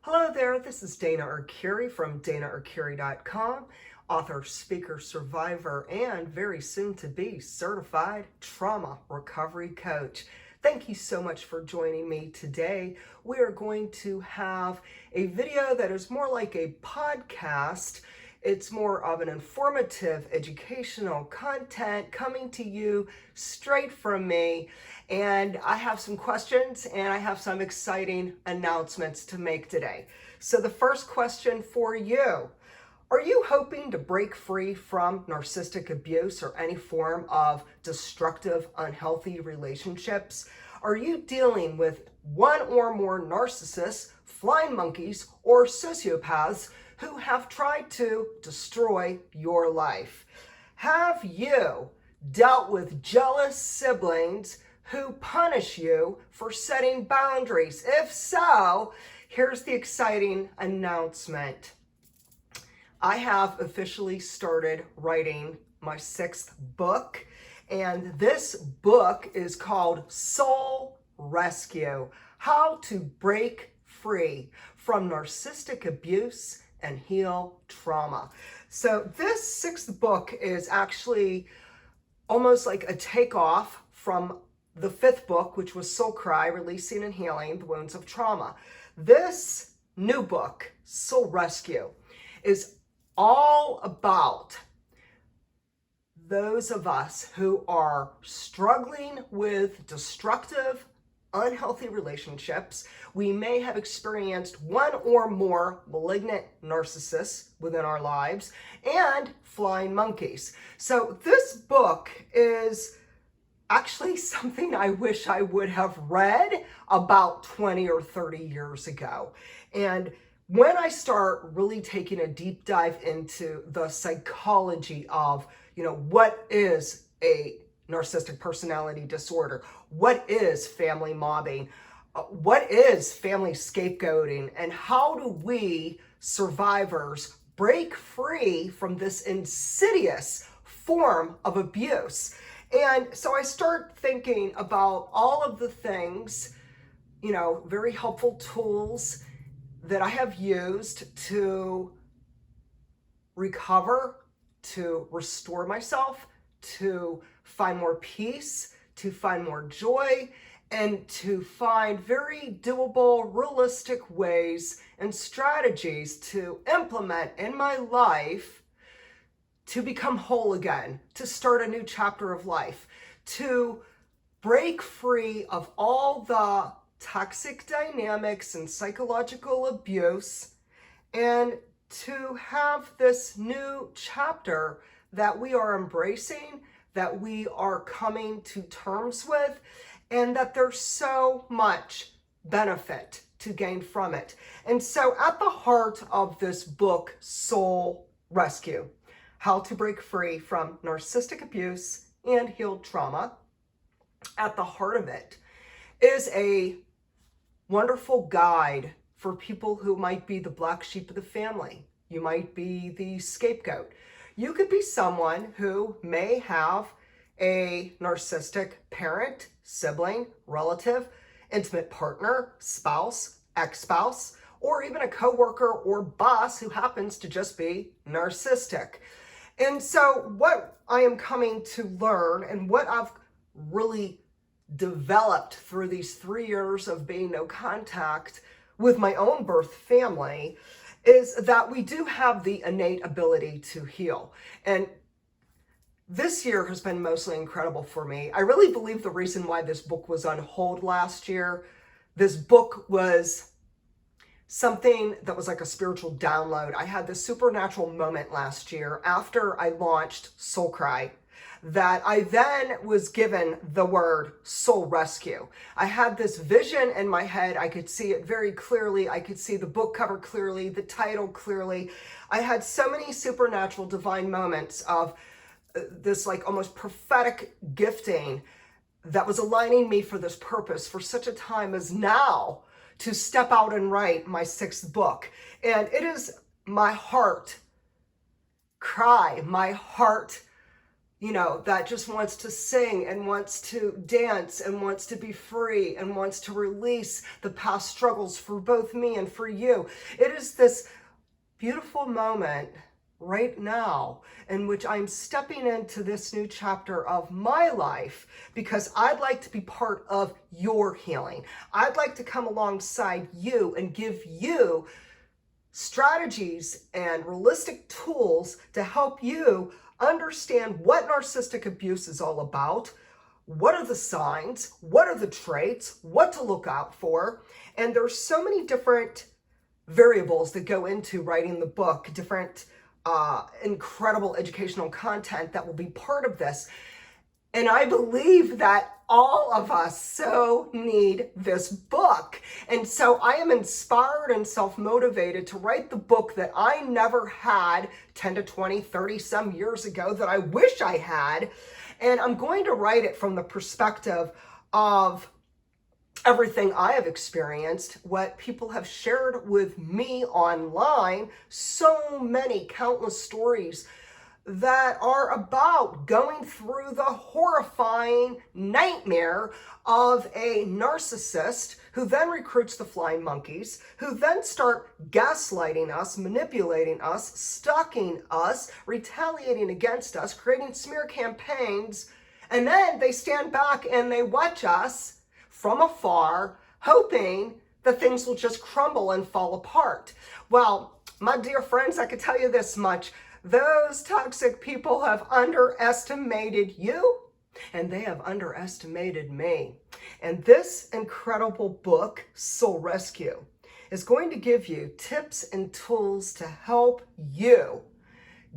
Hello there, this is Dana Arcuri from danaarcuri.com, author, speaker, survivor, and very soon to be certified trauma recovery coach. Thank you so much for joining me today. We are going to have a video that is more like a podcast. It's more of an informative, educational content coming to you straight from me. And I have some questions and I have some exciting announcements to make today. So the first question for you, are you hoping to break free from narcissistic abuse or any form of destructive, unhealthy relationships? Are you dealing with one or more narcissists, flying monkeys, or sociopaths who have tried to destroy your life? Have you dealt with jealous siblings who punish you for setting boundaries? If so, here's the exciting announcement. I have officially started writing my 6th book, and this book is called Soul Rescue: How to Break Free from Narcissistic Abuse and Heal Trauma. So this 6th book is actually almost like a takeoff from the 5th book, which was Soul Cry: Releasing and Healing the Wounds of Trauma. This new book, Soul Rescue, is all about those of us who are struggling with destructive, unhealthy relationships. We may have experienced one or more malignant narcissists within our lives and flying monkeys. So this book is actually something I wish I would have read about 20 or 30 years ago. And when I start really taking a deep dive into the psychology of, what is a narcissistic personality disorder, what is family mobbing, what is family scapegoating, and how do we survivors break free from this insidious form of abuse? And so I start thinking about all of the things, very helpful tools that I have used to recover, to restore myself, to find more peace, to find more joy, and to find very doable, realistic ways and strategies to implement in my life to become whole again, to start a new chapter of life, to break free of all the toxic dynamics and psychological abuse, and to have this new chapter that we are embracing, that we are coming to terms with, and that there's so much benefit to gain from it. And so at the heart of this book, Soul Rescue: How to Break Free from Narcissistic Abuse and Heal Trauma, at the heart of it is a wonderful guide for people who might be the black sheep of the family. You might be the scapegoat. You could be someone who may have a narcissistic parent, sibling, relative, intimate partner, spouse, ex-spouse, or even a coworker or boss who happens to just be narcissistic. And so what I am coming to learn, and what I've really developed through these 3 years of being no contact with my own birth family, is that we do have the innate ability to heal. And this year has been mostly incredible for me. I really believe the reason why this book was on hold last year, this book was something that was like a spiritual download. I had this supernatural moment last year after I launched Soul Cry, that I then was given the word Soul Rescue. I had this vision in my head. I could see it very clearly. I could see the book cover clearly, the title clearly. I had so many supernatural divine moments of this like almost prophetic gifting that was aligning me for this purpose for such a time as now, to step out and write my 6th book. And it is my heart cry, my heart that just wants to sing and wants to dance and wants to be free and wants to release the past struggles for both me and for you. It is this beautiful moment right now in which I'm stepping into this new chapter of my life because I'd like to be part of your healing. I'd like to come alongside you and give you strategies and realistic tools to help you understand what narcissistic abuse is all about, what are the signs, what are the traits, what to look out for. And there's so many different variables that go into writing the book, different incredible educational content that will be part of this. And I believe that all of us so need this book. And so I am inspired and self-motivated to write the book that I never had 10 to 20, 30 some years ago that I wish I had. And I'm going to write it from the perspective of everything I have experienced, what people have shared with me online, so many countless stories that are about going through the horrifying nightmare of a narcissist who then recruits the flying monkeys, who then start gaslighting us, manipulating us, stalking us, retaliating against us, creating smear campaigns, and then they stand back and they watch us from afar, hoping that things will just crumble and fall apart. Well, my dear friends, I can tell you this much. Those toxic people have underestimated you, and they have underestimated me. And this incredible book, Soul Rescue, is going to give you tips and tools to help you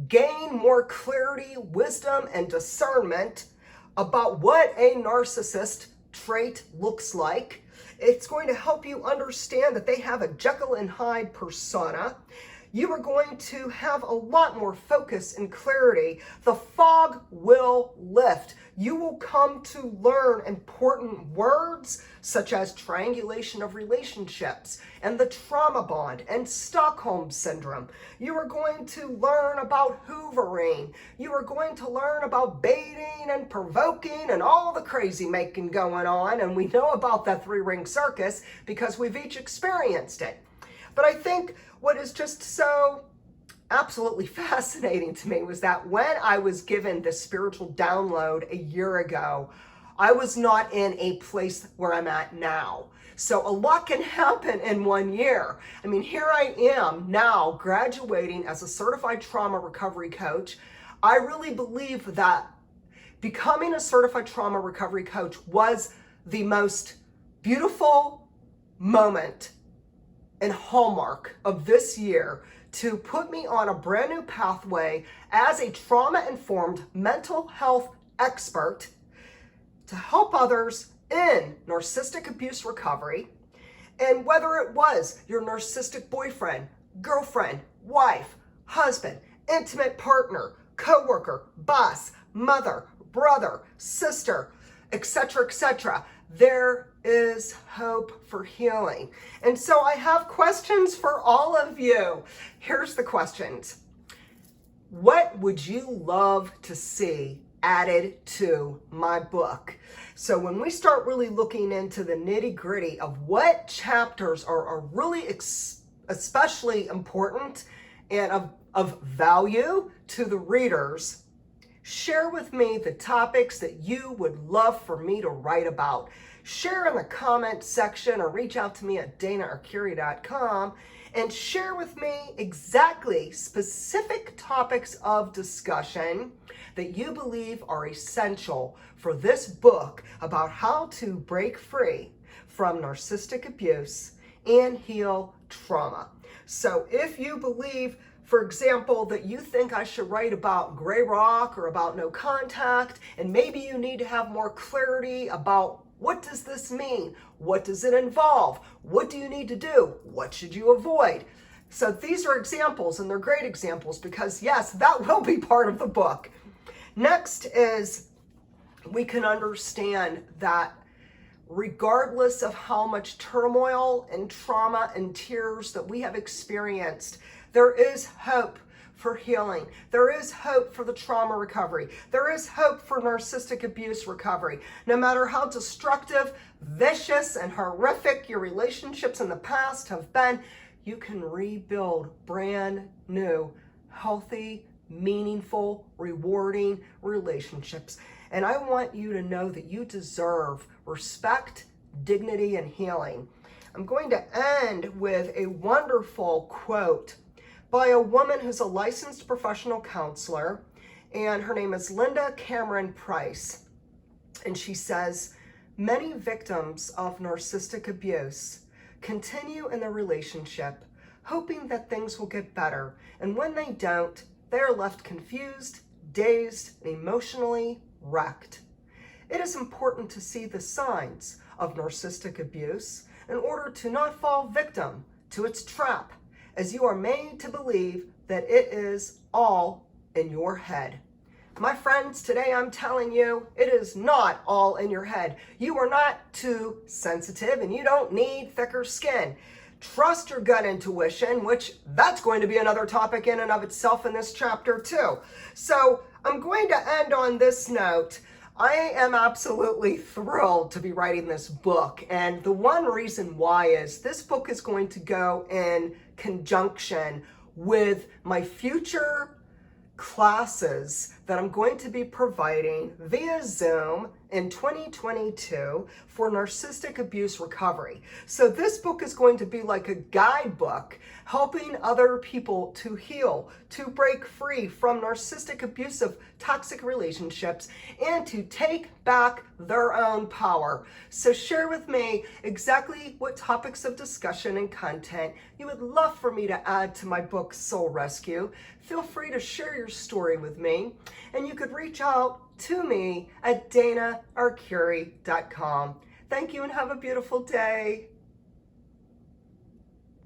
gain more clarity, wisdom, and discernment about what a narcissist trait looks like. It's going to help you understand that they have a Jekyll and Hyde persona. You are going to have a lot more focus and clarity. The fog will lift. You will come to learn important words such as triangulation of relationships and the trauma bond and Stockholm syndrome. You are going to learn about hoovering. You are going to learn about baiting and provoking and all the crazy making going on. And we know about that three-ring circus because we've each experienced it. But I think what is just so absolutely fascinating to me was that when I was given this spiritual download a year ago, I was not in a place where I'm at now. So a lot can happen in 1 year. I mean, here I am now graduating as a certified trauma recovery coach. I really believe that becoming a certified trauma recovery coach was the most beautiful moment and hallmark of this year to put me on a brand new pathway as a trauma-informed mental health expert to help others in narcissistic abuse recovery. And whether it was your narcissistic boyfriend, girlfriend, wife, husband, intimate partner, coworker, boss, mother, brother, sister, etc., there is hope for healing. And so I have questions for all of you. Here's the questions. What would you love to see added to my book? So when we start really looking into the nitty-gritty of what chapters are really especially important and of value to the readers, share with me the topics that you would love for me to write about. Share in the comment section or reach out to me at danaarcuri.com and share with me exactly specific topics of discussion that you believe are essential for this book about how to break free from narcissistic abuse and heal trauma. So if you believe, for example, that you think I should write about gray rock or about no contact, and maybe you need to have more clarity about what does this mean? What does it involve? What do you need to do? What should you avoid? So these are examples, and they're great examples because, yes, that will be part of the book. Next is we can understand that regardless of how much turmoil and trauma and tears that we have experienced, there is hope for healing. There is hope for the trauma recovery. There is hope for narcissistic abuse recovery. No matter how destructive, vicious, and horrific your relationships in the past have been, you can rebuild brand new, healthy, meaningful, rewarding relationships. And I want you to know that you deserve respect, dignity, and healing. I'm going to end with a wonderful quote by a woman who's a licensed professional counselor, and her name is Linda Cameron Price. And she says, many victims of narcissistic abuse continue in their relationship hoping that things will get better, and when they don't, they are left confused, dazed, and emotionally wrecked. It is important to see the signs of narcissistic abuse in order to not fall victim to its trap, as you are made to believe that it is all in your head. My friends, today I'm telling you, it is not all in your head. You are not too sensitive and you don't need thicker skin. Trust your gut intuition, which that's going to be another topic in and of itself in this chapter too. So I'm going to end on this note. I am absolutely thrilled to be writing this book. And the one reason why is this book is going to go in conjunction with my future classes that I'm going to be providing via Zoom in 2022 for narcissistic abuse recovery. So this book is going to be like a guidebook helping other people to heal, to break free from narcissistic abusive toxic relationships, and to take back their own power. So share with me exactly what topics of discussion and content you would love for me to add to my book, Soul Rescue. Feel free to share your story with me, and you could reach out to me at danaarcuri.com. Thank you and have a beautiful day.